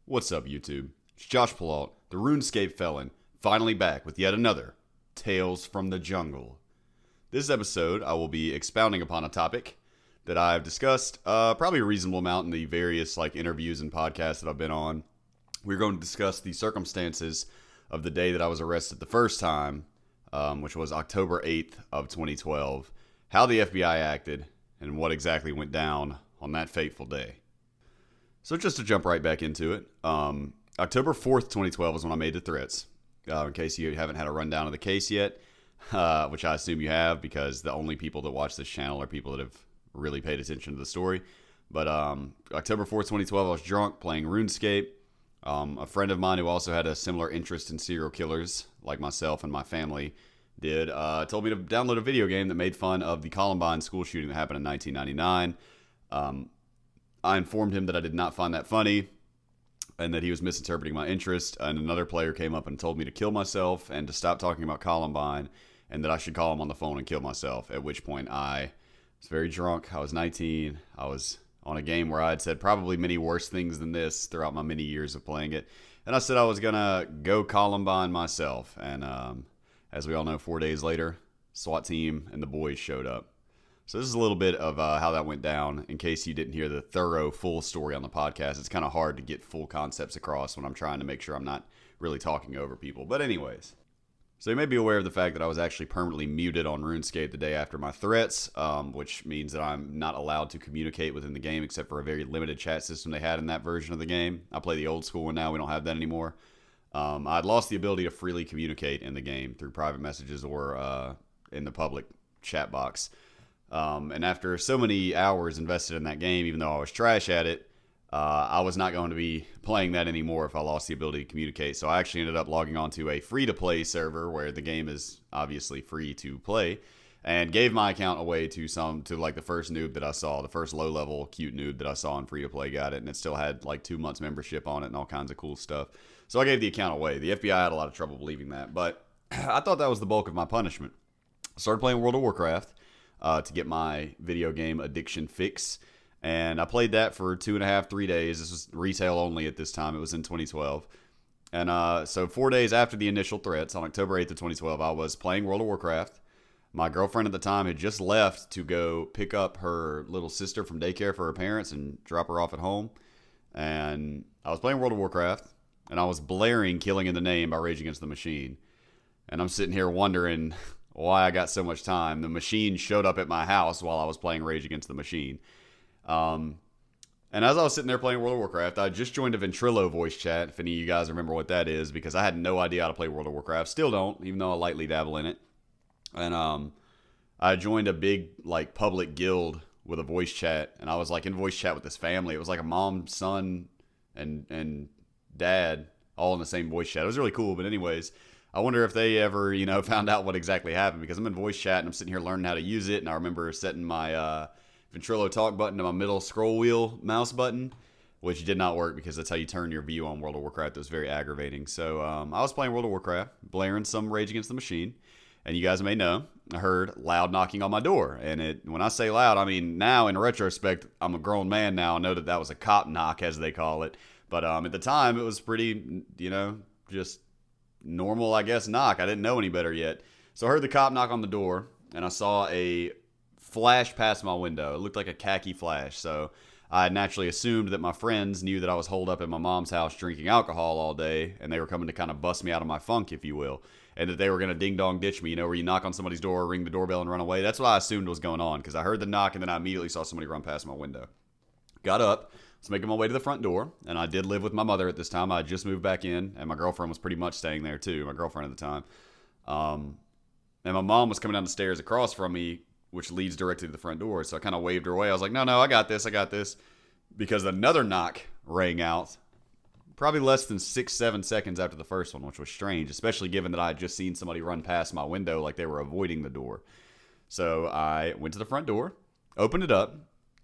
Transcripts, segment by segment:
What's up, YouTube? It's Josh Palaut, the RuneScape Felon, finally back with yet another Tales from the Jungle. This episode, I will be expounding upon a topic that I've discussed probably a reasonable amount in the various interviews and podcasts that I've been on. We're going to discuss the circumstances of the day that I was arrested the first time, which was October 8th of 2012, how the FBI acted, and what exactly went down on that fateful day. So just to jump right back into it, October 4th, 2012 is when I made the threats. In case you haven't had a rundown of the case yet, which I assume you have because the only people that watch this channel are people that have really paid attention to the story. But October 4th, 2012, I was drunk playing RuneScape. A friend of mine who also had a similar interest in serial killers, like myself and my family, told me to download a video game that made fun of the Columbine school shooting that happened in 1999. I informed him that I did not find that funny and that he was misinterpreting my interest. And another player came up and told me to kill myself and to stop talking about Columbine and that I should call him on the phone and kill myself. At which point I was very drunk. I was 19. I was on a game where I had said probably many worse things than this throughout my many years of playing it. And I said I was going to go Columbine myself. And as we all know, 4 days later, SWAT team and the boys showed up. So this is a little bit of how that went down. In case you didn't hear the thorough, full story on the podcast, it's kind of hard to get full concepts across when I'm trying to make sure I'm not really talking over people. But anyways, so you may be aware of the fact that I was actually permanently muted on RuneScape the day after my threats, which means that I'm not allowed to communicate within the game except for a very limited chat system they had in that version of the game. I play the old school one now. We don't have that anymore. I'd lost the ability to freely communicate in the game through private messages or in the public chat box. And after so many hours invested in that game, even though I was trash at it, I was not going to be playing that anymore if I lost the ability to communicate. So I actually ended up logging onto a free-to-play server where the game is obviously free to play, and gave my account away to the first noob that I saw, the first low-level cute noob that I saw in free-to-play got it, and it still had 2 months membership on it and all kinds of cool stuff. So I gave the account away. The FBI had a lot of trouble believing that, but I thought that was the bulk of my punishment. I started playing World of Warcraft to get my video game addiction fix. And I played that for 2.5, 3 days. This was retail only at this time. It was in 2012. And so 4 days after the initial threats, on October 8th of 2012, I was playing World of Warcraft. My girlfriend at the time had just left to go pick up her little sister from daycare for her parents and drop her off at home. And I was playing World of Warcraft, and I was blaring Killing in the Name by Rage Against the Machine. And I'm sitting here wondering why I got so much time. The machine showed up at my house while I was playing Rage Against the Machine. And as I was sitting there playing World of Warcraft, I just joined a Ventrilo voice chat, if any of you guys remember what that is, because I had no idea how to play World of Warcraft. Still don't, even though I lightly dabble in it. And I joined a big public guild with a voice chat, and I was in voice chat with this family. It was like a mom, son, and dad all in the same voice chat. It was really cool, but anyways, I wonder if they ever, found out what exactly happened, because I'm in voice chat and I'm sitting here learning how to use it. And I remember setting my Ventrilo talk button to my middle scroll wheel mouse button, which did not work because that's how you turn your view on World of Warcraft. It was very aggravating. So I was playing World of Warcraft, blaring some Rage Against the Machine. And you guys may know, I heard loud knocking on my door. And when I say loud, I mean now in retrospect, I'm a grown man now. I know that was a cop knock, as they call it. But at the time, it was pretty, just normal, I guess, knock. I didn't know any better yet. So I heard the cop knock on the door, and I saw a flash past my window. It looked like a khaki flash. So I naturally assumed that my friends knew that I was holed up in my mom's house drinking alcohol all day, and they were coming to kind of bust me out of my funk, if you will, and that they were going to ding-dong ditch me, where you knock on somebody's door, ring the doorbell, and run away. That's what I assumed was going on, because I heard the knock, and then I immediately saw somebody run past my window. Got up, was making my way to the front door, and I did live with my mother at this time. I had just moved back in, and my girlfriend was pretty much staying there too, my girlfriend at the time. And my mom was coming down the stairs across from me, which leads directly to the front door, so I kind of waved her away. I was like, no, I got this, because another knock rang out, probably less than 6-7 seconds after the first one, which was strange, especially given that I had just seen somebody run past my window like they were avoiding the door. So I went to the front door, opened it up,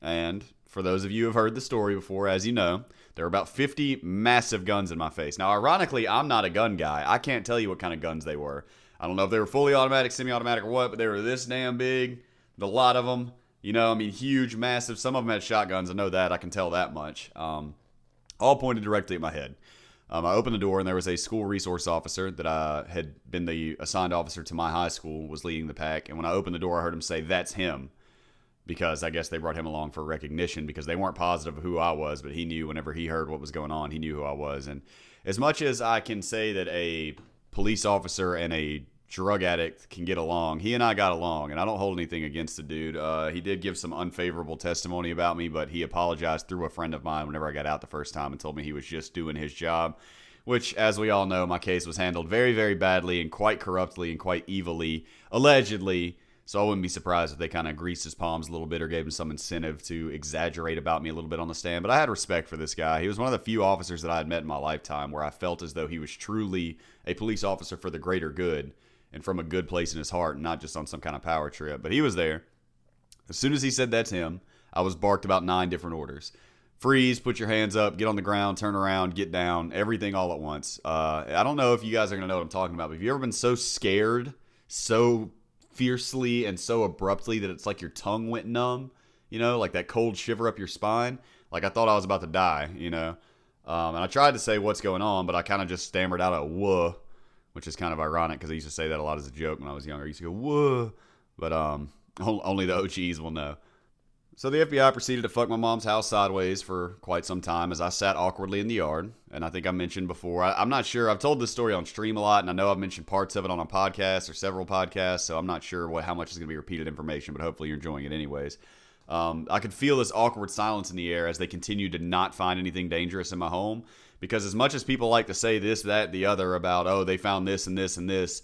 and for those of you who have heard the story before, as you know, there were about 50 massive guns in my face. Now, ironically, I'm not a gun guy. I can't tell you what kind of guns they were. I don't know if they were fully automatic, semi-automatic, or what, but they were this damn big. A lot of them, huge, massive. Some of them had shotguns. I know that. I can tell that much. all pointed directly at my head. I opened the door, and there was a school resource officer that had been the assigned officer to my high school, was leading the pack. And when I opened the door, I heard him say, "That's him," because I guess they brought him along for recognition because they weren't positive of who I was, but he knew whenever he heard what was going on, he knew who I was. And as much as I can say that a police officer and a drug addict can get along, he and I got along, and I don't hold anything against the dude. He did give some unfavorable testimony about me, but he apologized through a friend of mine whenever I got out the first time and told me he was just doing his job, which, as we all know, my case was handled very, very badly and quite corruptly and quite evilly, allegedly. So I wouldn't be surprised if they kind of greased his palms a little bit or gave him some incentive to exaggerate about me a little bit on the stand. But I had respect for this guy. He was one of the few officers that I had met in my lifetime where I felt as though he was truly a police officer for the greater good and from a good place in his heart and not just on some kind of power trip. But he was there. As soon as he said that's him, I was barked about 9 different orders. Freeze, put your hands up, get on the ground, turn around, get down, everything all at once. I don't know if you guys are going to know what I'm talking about, but have you ever been so scared, so fiercely and so abruptly that it's like your tongue went numb, like that cold shiver up your spine? Like I thought I was about to die, and I tried to say what's going on, but I kind of just stammered out a "whoa," which is kind of ironic because I used to say that a lot as a joke when I was younger. I used to go "whoa," but only the OGs will know. So the FBI proceeded to fuck my mom's house sideways for quite some time as I sat awkwardly in the yard. And I think I mentioned before, I'm not sure. I've told this story on stream a lot, and I know I've mentioned parts of it on a podcast or several podcasts, so I'm not sure how much is going to be repeated information, but hopefully you're enjoying it anyways. I could feel this awkward silence in the air as they continued to not find anything dangerous in my home, because as much as people like to say this, that, the other about, oh, they found this and this and this,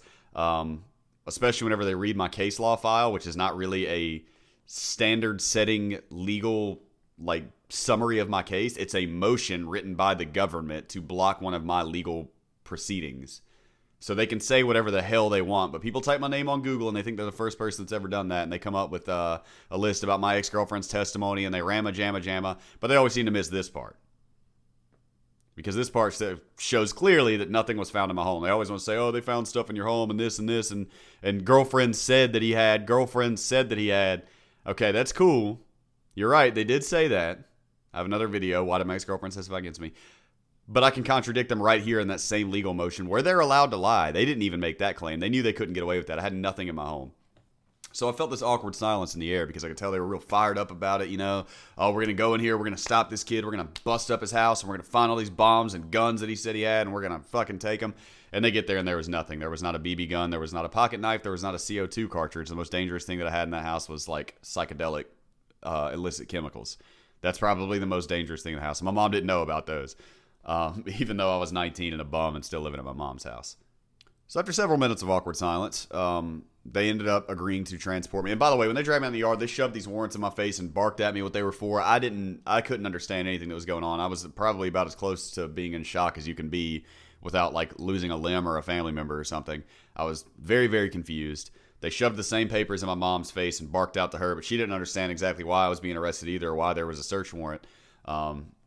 especially whenever they read my case law file, which is not really a standard setting legal summary of my case. It's a motion written by the government to block one of my legal proceedings. So they can say whatever the hell they want, but people type my name on Google and they think they're the first person that's ever done that, and they come up with a list about my ex-girlfriend's testimony, and they jamma, but they always seem to miss this part. Because this part shows clearly that nothing was found in my home. They always want to say, oh, they found stuff in your home and this, and girlfriend said that he had. Okay, that's cool. You're right. They did say that. I have another video. Why did my ex-girlfriend testify against me? But I can contradict them right here in that same legal motion where they're allowed to lie. They didn't even make that claim. They knew they couldn't get away with that. I had nothing in my home. So I felt this awkward silence in the air because I could tell they were real fired up about it. Oh, we're going to go in here. We're going to stop this kid. We're going to bust up his house, and we're going to find all these bombs and guns that he said he had, and we're going to fucking take them. And they get there, and there was nothing. There was not a BB gun. There was not a pocket knife. There was not a CO2 cartridge. The most dangerous thing that I had in that house was psychedelic illicit chemicals. That's probably the most dangerous thing in the house. My mom didn't know about those, even though I was 19 and a bum and still living at my mom's house. So after several minutes of awkward silence, they ended up agreeing to transport me. And by the way, when they dragged me out in the yard, they shoved these warrants in my face and barked at me what they were for. I couldn't understand anything that was going on. I was probably about as close to being in shock as you can be without losing a limb or a family member or something. I was very, very confused. They shoved the same papers in my mom's face and barked out to her, but she didn't understand exactly why I was being arrested either, or why there was a search warrant,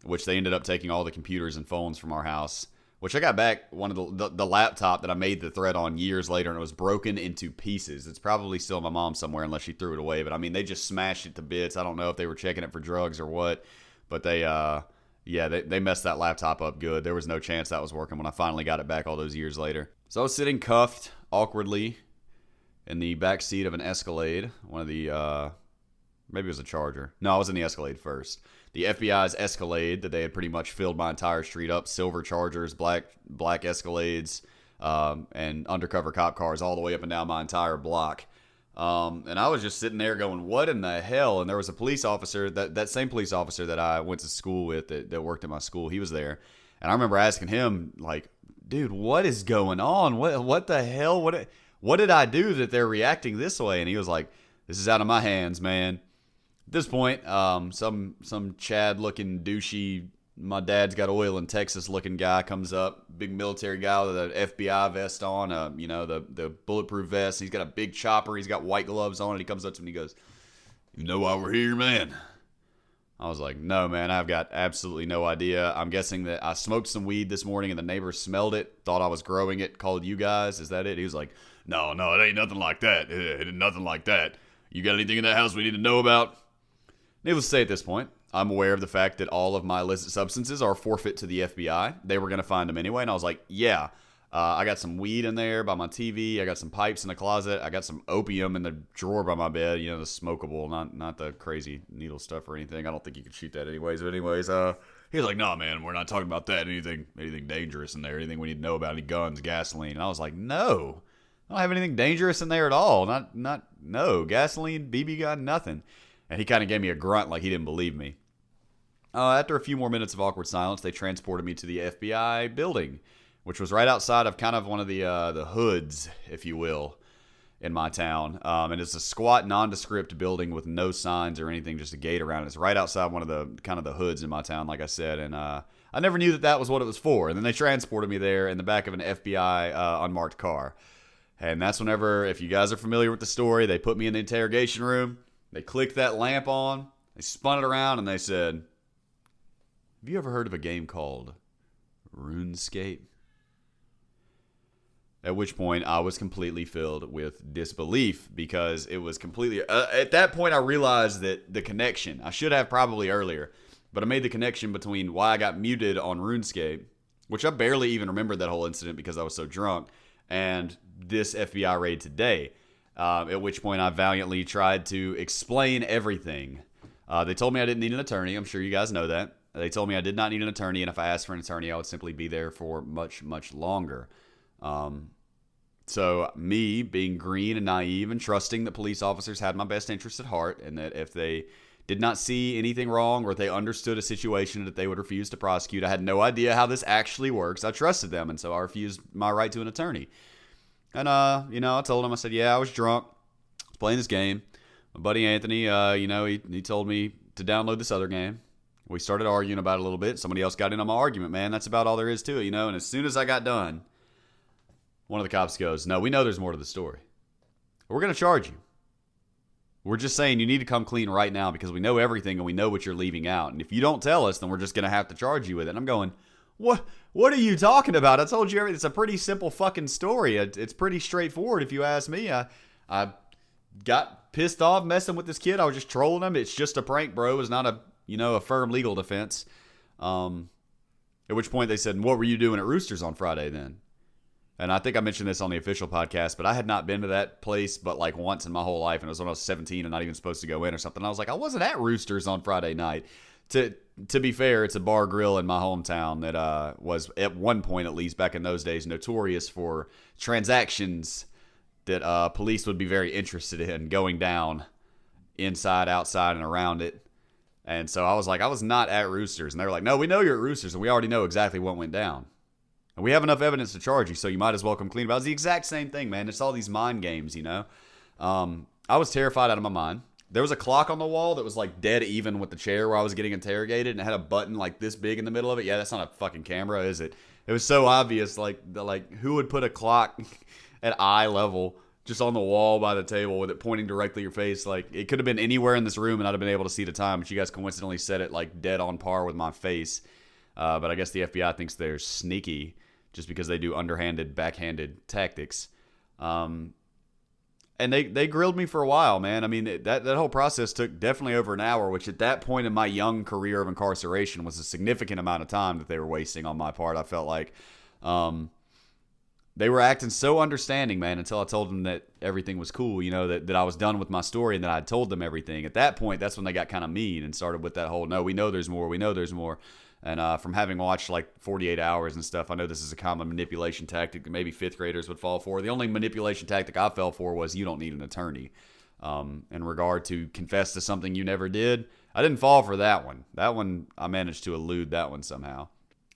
which they ended up taking all the computers and phones from our house, which I got back one of the laptop that I made the thread on years later, and it was broken into pieces. It's probably still in my mom somewhere unless she threw it away, but I mean, they just smashed it to bits. I don't know if they were checking it for drugs or what, but they messed that laptop up good. There was no chance that was working when I finally got it back all those years later. So I was sitting cuffed awkwardly in the back seat of an Escalade, one of the, maybe it was a Charger. No, I was in the Escalade first. The FBI's Escalade that they had pretty much filled my entire street up, silver Chargers, black Escalades, and undercover cop cars all the way up and down my entire block. And I was just sitting there going, what in the hell? And there was a police officer, that same police officer that I went to school with that worked at my school, he was there. And I remember asking him, dude, what is going on? What the hell? What did I do that they're reacting this way? And he was like, this is out of my hands, man. At this point, some Chad-looking douchey, my dad's got oil in Texas-looking guy comes up, big military guy with an FBI vest on, the bulletproof vest. He's got a big chopper. He's got white gloves on, and he comes up to me and he goes, "You know why we're here, man?" I was like, "No, man, I've got absolutely no idea. I'm guessing that I smoked some weed this morning and the neighbors smelled it, thought I was growing it, called you guys. Is that it?" He was like, No, it ain't nothing like that. It ain't nothing like that. You got anything in that house we need to know about?" Needless to say, at this point, I'm aware of the fact that all of my illicit substances are forfeit to the FBI. They were going to find them anyway. And I was like, yeah, I got some weed in there by my TV. I got some pipes in the closet. I got some opium in the drawer by my bed. You know, the smokable, not the crazy needle stuff or anything. I don't think you could shoot that anyways. But anyways, he was like, no, man, we're not talking about that. Anything dangerous in there. Anything we need to know about, any guns, gasoline. And I was like, no, I don't have anything dangerous in there at all. No, gasoline, BB gun, nothing. And he kind of gave me a grunt like he didn't believe me. After a few more minutes of awkward silence, they transported me to the FBI building, which was right outside of kind of one of the hoods, if you will, in my town. And it's a squat, nondescript building with no signs or anything, just a gate around it. It's right outside one of the kind of the hoods in my town, like I said. And I never knew that was what it was for. And then they transported me there in the back of an FBI unmarked car. And that's whenever, if you guys are familiar with the story, they put me in the interrogation room. They clicked that lamp on. They spun it around and they said, have you ever heard of a game called RuneScape? At which point I was completely filled with disbelief because it was completely... at that point I realized that the connection, I should have probably earlier, but I made the connection between why I got muted on RuneScape, which I barely even remembered that whole incident because I was so drunk, and this FBI raid today. At which point I valiantly tried to explain everything. They told me I didn't need an attorney. I'm sure you guys know that. They told me I did not need an attorney, and if I asked for an attorney, I would simply be there for much, much longer. So me being green and naive and trusting that police officers had my best interests at heart, and that if they did not see anything wrong or if they understood a situation that they would refuse to prosecute, I had no idea how this actually works. I trusted them, and so I refused my right to an attorney. And, I told him, I said, yeah, I was drunk. I was playing this game. My buddy Anthony, he told me to download this other game. We started arguing about it a little bit. Somebody else got in on my argument, man. That's about all there is to it, And as soon as I got done, one of the cops goes, no, we know there's more to the story. We're going to charge you. We're just saying you need to come clean right now because we know everything and we know what you're leaving out. And if you don't tell us, then we're just going to have to charge you with it. And I'm going, what are you talking about? I told you everything. It's a pretty simple fucking story. It's pretty straightforward if you ask me. I got pissed off messing with this kid. I was just trolling him. It's just a prank, bro. It's not a firm legal defense. At which point they said, what were you doing at Roosters on Friday then? And I think I mentioned this on the official podcast, but I had not been to that place but like once in my whole life, and it was when I was 17 and not even supposed to go in or something. I was like, I wasn't at Roosters on Friday night. To be fair, it's a bar grill in my hometown that was, at one point at least back in those days, notorious for transactions that police would be very interested in going down inside, outside, and around it. And so I was like, I was not at Roosters. And they were like, no, we know you're at Roosters, and we already know exactly what went down. And we have enough evidence to charge you, so you might as well come clean about it. It's the exact same thing, man. It's all these mind games, I was terrified out of my mind. There was a clock on the wall that was like dead even with the chair where I was getting interrogated, and it had a button like this big in the middle of it. Yeah, that's not a fucking camera, is it? It was so obvious, like who would put a clock at eye level just on the wall by the table with it pointing directly at your face? Like, it could have been anywhere in this room and I'd have been able to see the time, but you guys coincidentally set it like dead on par with my face. But I guess the FBI thinks they're sneaky just because they do underhanded, backhanded tactics. And they grilled me for a while, man. I mean, that whole process took definitely over an hour, which at that point in my young career of incarceration was a significant amount of time that they were wasting on my part. I felt like they were acting so understanding, man, until I told them that everything was cool, that I was done with my story and that I'd told them everything. At that point, that's when they got kind of mean and started with that whole, no, we know there's more, we know there's more. And from having watched like 48 Hours and stuff, I know this is a common manipulation tactic that maybe fifth graders would fall for. The only manipulation tactic I fell for was you don't need an attorney. In regard to confess to something you never did, I didn't fall for that one. That one, I managed to elude that one somehow.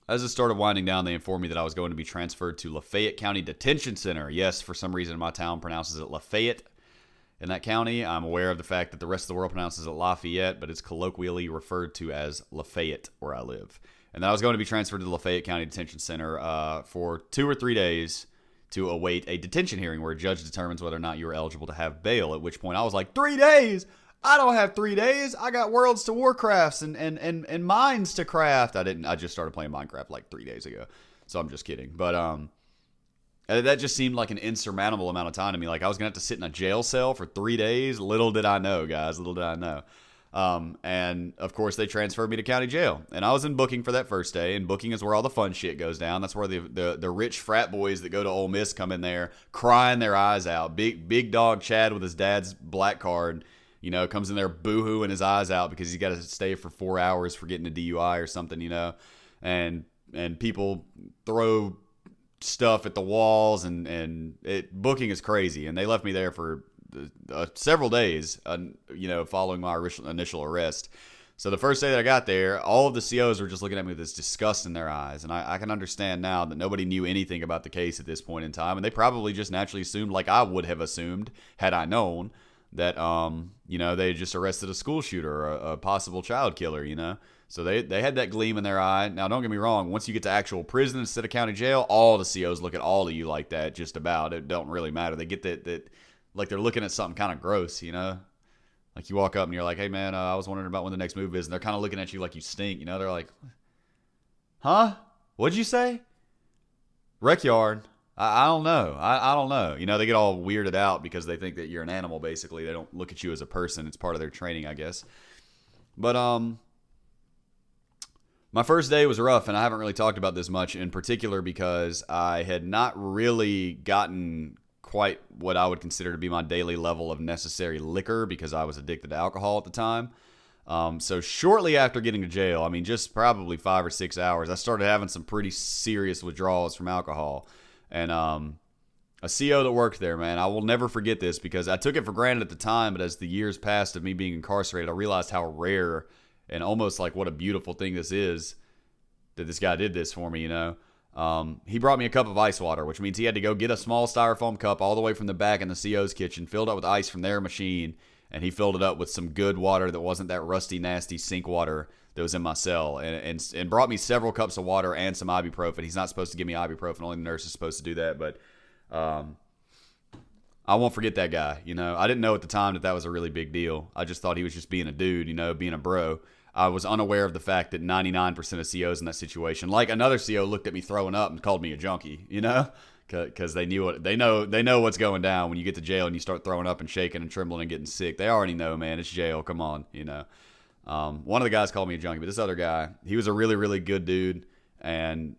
As it started winding down, they informed me that I was going to be transferred to Lafayette County Detention Center. Yes, for some reason my town pronounces it Lafayette. In that county, I'm aware of the fact that the rest of the world pronounces it Lafayette, but it's colloquially referred to as Lafayette where I live. And then I was going to be transferred to the Lafayette County Detention Center for 2 or 3 days to await a detention hearing where a judge determines whether or not you are eligible to have bail, at which point I was like, 3 days? I don't have 3 days. I got Worlds to Warcrafts and Mines to craft. I just started playing Minecraft like 3 days ago, so I'm just kidding. But that just seemed like an insurmountable amount of time to me. Like I was going to have to sit in a jail cell for 3 days. Little did I know, guys. Little did I know. And of course, they transferred me to county jail. And I was in booking for that first day. And booking is where all the fun shit goes down. That's where the rich frat boys that go to Ole Miss come in there crying their eyes out. Big dog Chad with his dad's black card, comes in there boo-hooing his eyes out because he's got to stay for 4 hours for getting a DUI or something, and people throw stuff at the walls, and booking is crazy. And they left me there for several days, following my initial arrest. So the first day that I got there, all of the COs were just looking at me with this disgust in their eyes. And I can understand now that nobody knew anything about the case at this point in time. And they probably just naturally assumed, like I would have assumed had I known, that, they had just arrested a school shooter or a possible child killer, So they had that gleam in their eye. Now, don't get me wrong. Once you get to actual prison instead of county jail, all the COs look at all of you like that, just about. It don't really matter. They get that like they're looking at something kind of gross, Like you walk up and you're like, hey, man, I was wondering about when the next move is. And they're kind of looking at you like you stink, They're like, huh? What'd you say? Rec yard. I don't know. I don't know. They get all weirded out because they think that you're an animal, basically. They don't look at you as a person. It's part of their training, I guess. But, my first day was rough, and I haven't really talked about this much in particular because I had not really gotten quite what I would consider to be my daily level of necessary liquor because I was addicted to alcohol at the time. So shortly after getting to jail, just probably 5 or 6 hours, I started having some pretty serious withdrawals from alcohol. And a CO that worked there, man, I will never forget this because I took it for granted at the time, but as the years passed of me being incarcerated, I realized how rare and almost like what a beautiful thing this is that this guy did this for me, He brought me a cup of ice water, which means he had to go get a small styrofoam cup all the way from the back in the CO's kitchen, filled up with ice from their machine, and he filled it up with some good water that wasn't that rusty, nasty sink water that was in my cell, and brought me several cups of water and some ibuprofen. He's not supposed to give me ibuprofen. Only the nurse is supposed to do that, but I won't forget that guy. I didn't know at the time that was a really big deal. I just thought he was just being a dude, being a bro. I was unaware of the fact that 99% of COs in that situation, like another CO looked at me throwing up and called me a junkie, because they know what's going down when you get to jail and you start throwing up and shaking and trembling and getting sick. They already know, man, it's jail. Come on, One of the guys called me a junkie, but this other guy, he was a really, really good dude, and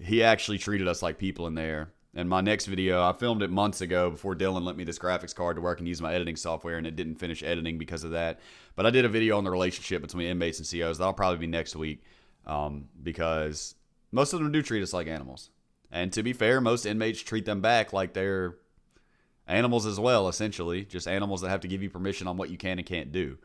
he actually treated us like people in there. And my next video, I filmed it months ago before Dylan lent me this graphics card to work and use my editing software, and it didn't finish editing because of that. But I did a video on the relationship between inmates and COs. That'll probably be next week because most of them do treat us like animals. And to be fair, most inmates treat them back like they're animals as well, essentially. Just animals that have to give you permission on what you can and can't do.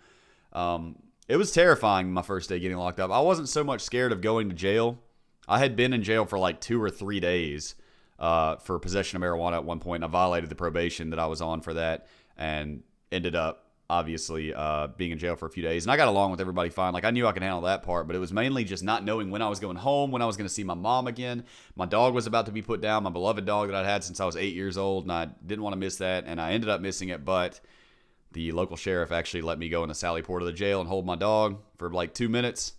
It was terrifying my first day getting locked up. I wasn't so much scared of going to jail. I had been in jail for like 2 or 3 days. For possession of marijuana at one point. And I violated the probation that I was on for that and ended up, obviously, being in jail for a few days. And I got along with everybody fine. Like, I knew I could handle that part, but it was mainly just not knowing when I was going home, when I was going to see my mom again. My dog was about to be put down, my beloved dog that I'd had since I was 8 years old, and I didn't want to miss that, and I ended up missing it, but the local sheriff actually let me go in the Sally Port of the jail and hold my dog for like 2 minutes.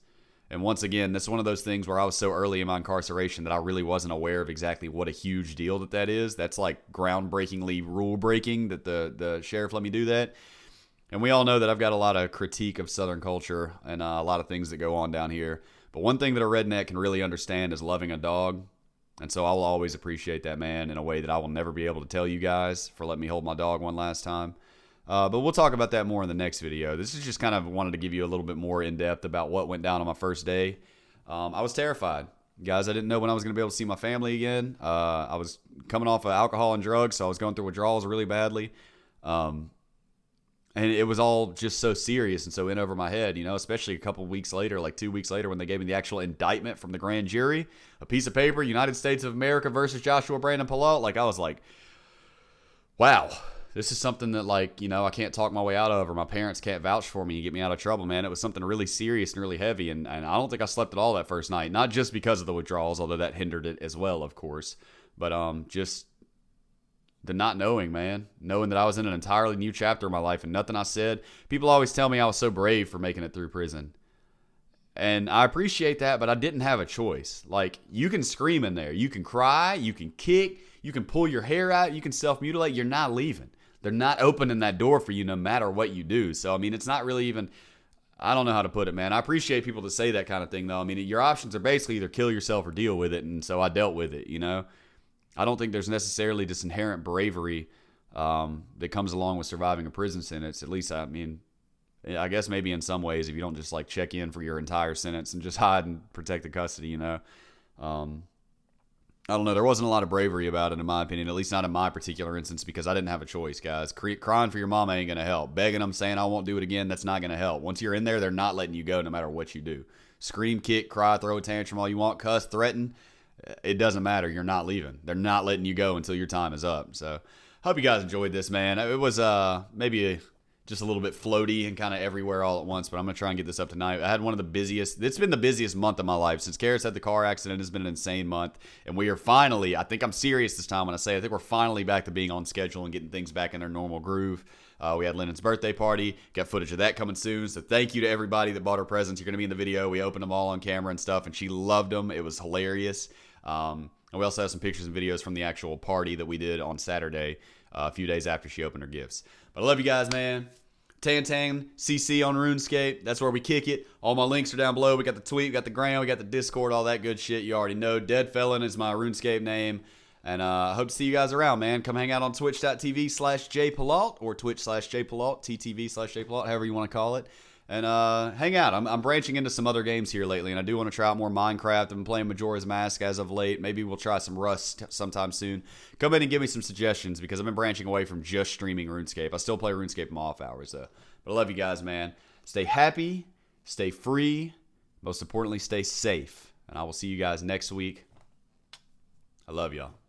And once again, this is one of those things where I was so early in my incarceration that I really wasn't aware of exactly what a huge deal that is. That's like groundbreakingly rule breaking that the sheriff let me do that. And we all know that I've got a lot of critique of Southern culture and a lot of things that go on down here. But one thing that a redneck can really understand is loving a dog. And so I will always appreciate that man in a way that I will never be able to tell you guys for letting me hold my dog one last time. But we'll talk about that more in the next video. This is just kind of wanted to give you a little bit more in depth about what went down on my first day. I was terrified. Guys, I didn't know when I was going to be able to see my family again. I was coming off of alcohol and drugs, so I was going through withdrawals really badly. And it was all just so serious and so in over my head, especially a couple weeks later, like 2 weeks later when they gave me the actual indictment from the grand jury, a piece of paper, United States of America versus Joshua Brandon Pillault. Like, I was like, wow. This is something that, like, I can't talk my way out of, or my parents can't vouch for me and get me out of trouble, man. It was something really serious and really heavy, and I don't think I slept at all that first night. Not just because of the withdrawals, although that hindered it as well, of course. But just the not knowing, man. Knowing that I was in an entirely new chapter of my life, and nothing I said. People always tell me I was so brave for making it through prison. And I appreciate that, but I didn't have a choice. Like, you can scream in there. You can cry. You can kick. You can pull your hair out. You can self-mutilate. You're not leaving. They're not opening that door for you no matter what you do. So, it's not really even... I don't know how to put it, man. I appreciate people that say that kind of thing, though. I mean, your options are basically either kill yourself or deal with it, and so I dealt with it, you know? I don't think there's necessarily this inherent bravery that comes along with surviving a prison sentence. At least, I mean, I guess maybe in some ways, if you don't just like check in for your entire sentence and just hide and protect the custody, you know? I don't know. There wasn't a lot of bravery about it, in my opinion, at least not in my particular instance, because I didn't have a choice, guys. Crying for your mama ain't going to help. Begging them, saying I won't do it again, that's not going to help. Once you're in there, they're not letting you go no matter what you do. Scream, kick, cry, throw a tantrum all you want, cuss, threaten. It doesn't matter. You're not leaving. They're not letting you go until your time is up. So, hope you guys enjoyed this, man. It was maybe just a little bit floaty and kind of everywhere all at once, but I'm going to try and get this up tonight. I had one of the busiest, it's been the busiest month of my life. Since Karis had the car accident, it's been an insane month. And we are finally, I think I'm serious this time when I say I think we're finally back to being on schedule and getting things back in their normal groove. We had Lennon's birthday party. Got footage of that coming soon. So thank you to everybody that bought her presents. You're going to be in the video. We opened them all on camera and stuff, and she loved them. It was hilarious. And we also have some pictures and videos from the actual party that we did on Saturday, a few days after she opened her gifts. But I love you guys, man. Tan CC on RuneScape. That's where we kick it. All my links are down below. We got the tweet, we got the gram, we got the Discord, all that good shit. You already know. Dead Felon is my RuneScape name. And I hope to see you guys around, man. Come hang out on twitch.tv/jpalaut or twitch/jpalaut, TTV/jpalaut, however you want to call it. And hang out. I'm branching into some other games here lately, and I do want to try out more Minecraft. I've been playing Majora's Mask as of late. Maybe we'll try some Rust sometime soon. Come in and give me some suggestions, because I've been branching away from just streaming RuneScape. I still play RuneScape in my off hours, though. But I love you guys, man. Stay happy, stay free, most importantly, stay safe. And I will see you guys next week. I love y'all.